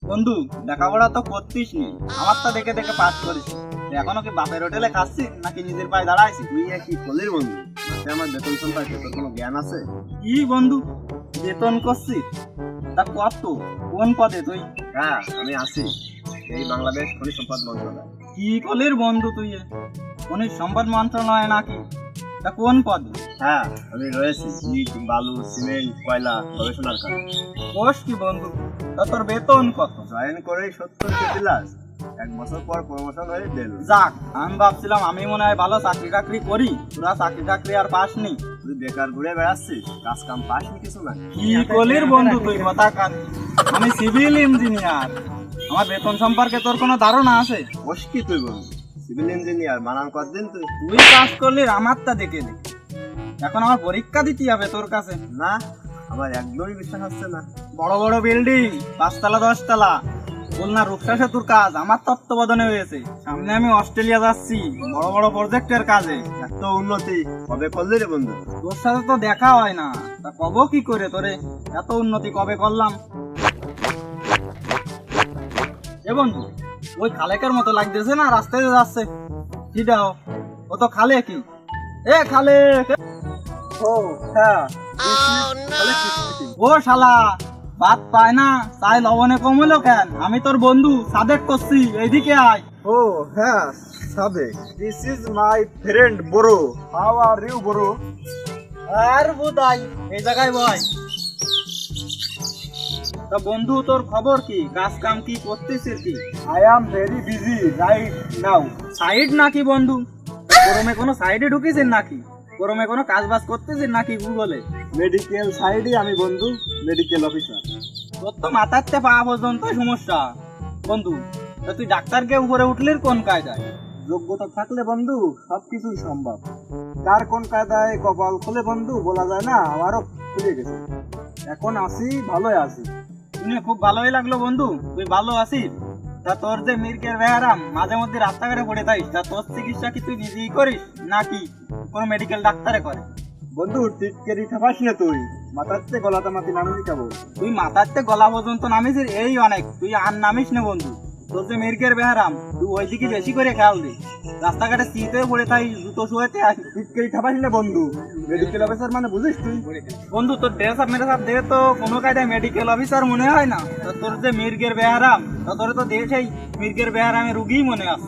বন্ধু, লেখাপড়া তো করতিস নি, আমারটা দেখে দেখে পাস করিস। এখনো কি বাপের হোটেলে খাচ্ছিস নাকি নিজের পায়ে দাঁড়াইছিস? তুই কি কলির বন্ধু? মাসে আমার বেতন সম্পর্কে তোর কোনো জ্ঞান আছে? কি বন্ধু, বেতন করছিস? তা কত, কোন পদে তুই? হ্যাঁ, আমি আছি এই বাংলাদেশ খনিজ সম্পদ মন্ত্রণালয়। কি কলির বন্ধু তুই? খনিজ সম্পদ মন্ত্রণালয় নাকি? তা কোন পদে? হ্যাঁ, আমি রয়েছি ইট, বালু, সিমেন্ট, কয়লা গবেষণার কাজে। কোষ কি বন্ধু, তা তোর বেতন কত? জয়েন করে 70 প্লাস, 1 বছর পর প্রমোশন হয়ে দেল। যাক, আমি ভাবছিলাম আমি মনে হয় ভালো চাকরি টাকরি করি, তোরা চাকরি টাকরি আর পাস নি। তুই বেকার ঘুরে বেড়াচ্ছিস, কাজ কাম পাসনি কিছু না। কি কলির বন্ধু তুই কথা কান? আমি সিভিল ইঞ্জিনিয়ার, আমার বেতন সম্পর্কে তোর কোনো ধারণা আছে? বস কি তুই বন্ধু? সিভিল ইঞ্জিনিয়ার বানান কতদিন তুই? তুই কাজ করলি আমারটা দেখে দে। এখন আমার পরীক্ষা দিতে হবে তোর কাছে। না, আমার একদমই বিশ্বাস হচ্ছে না। বড় বড় বিল্ডিং, 5 তলা 10 তলা, খুলনা রূপসা সেতুর কাজ আমার তত্ত্বাবধানে হয়েছে। সামনে আমি অস্ট্রেলিয়া যাচ্ছি বড় বড় প্রজেক্টের কাজে। এত উন্নতি কবে করলি রে বন্ধু? তোর সাথে তো দেখা হয় না, তা কব কি করে তোরে? এত উন্নতি কবে করলাম? এ বন্ধু, ওই খালেকের মতো লাগতেছে না রাস্তায় যাচ্ছে? কি দাও, ও তো খালে কি? এ খালে, ও হ্যাঁ, ও শালা, ভাত পায় না তাই লবণে কম হলো কেন? আমি তোর বন্ধু সাদেক করছি, এইদিকে আয়। ও হ্যাঁ Sadek, this is my friend বড়ো। হাউ আর ইউ বড়ো? আর বুদাই, এই জায়গায় বয়। তা বন্ধু, তোর খবর কি? কাজ কাম কি করতেছিস কি? I am very busy right now. Side নাকি বন্ধু? গরমে কোনো সাইডে ঢুকেছেন নাকি? গরমে কোনো কাজ বাজ করতেছেন নাকি গুগলে? মেডিকেল সাইডে আমি বন্ধু, মেডিকেল অফিসার। তোর তো মাথারতে পাওয়া পর্যন্ত সমস্যা বন্ধু। তা তুই ডাক্তারকে উপরে উঠলির কোন কায়দায়? যোগ্যতা থাকলে বন্ধু সবকিছুই সম্ভব। কার কোন কায়দায় কপাল খুলে বন্ধু বলা যায় না, আমারও খুলে গেছে। এখন আছি, ভালোই আছি। শুনে খুব ভালোই লাগলো বন্ধু, তুই ভালো আছিস। তা তোর যে মির্গের ব্যায়ারাম মাঝে মধ্যে রাস্তাঘাটে পড়ে থাকিস, তা তোর চিকিৎসা কি তুই নিজেই করিস নাকি কোনো মেডিকেল ডাক্তারে করে? বন্ধু টিটকেরি ঠাপাস না তুই, মাথাতে গলাতে মাতি নামি দিকাবো। তুই মাথারতে গলা পর্যন্ত নামিস এই অনেক, তুই আর নামিস না বন্ধু। তোর যে মির্গের ব্যায়ারাম, তুই ওইদিকে বেশি করে খেয়াল দিস। রাস্তাঘাটে শীতে পড়ে তাই জুতো শুয়েতে আসিস। টিটকেরি ঠাপাস না বন্ধু, মেডিকেল অফিসার মানে বুঝিস তুই? বন্ধু, তোর ড্রেস আপ মেরে সাপ দেখে তো কোনো কায়দায় মেডিকেল অফিসার মনে হয় না। তা তোর যে মির্গের ব্যায়ারাম, তা তোর তো দেখেই মির্গের ব্যায়ারামে রুগী মনে আছে।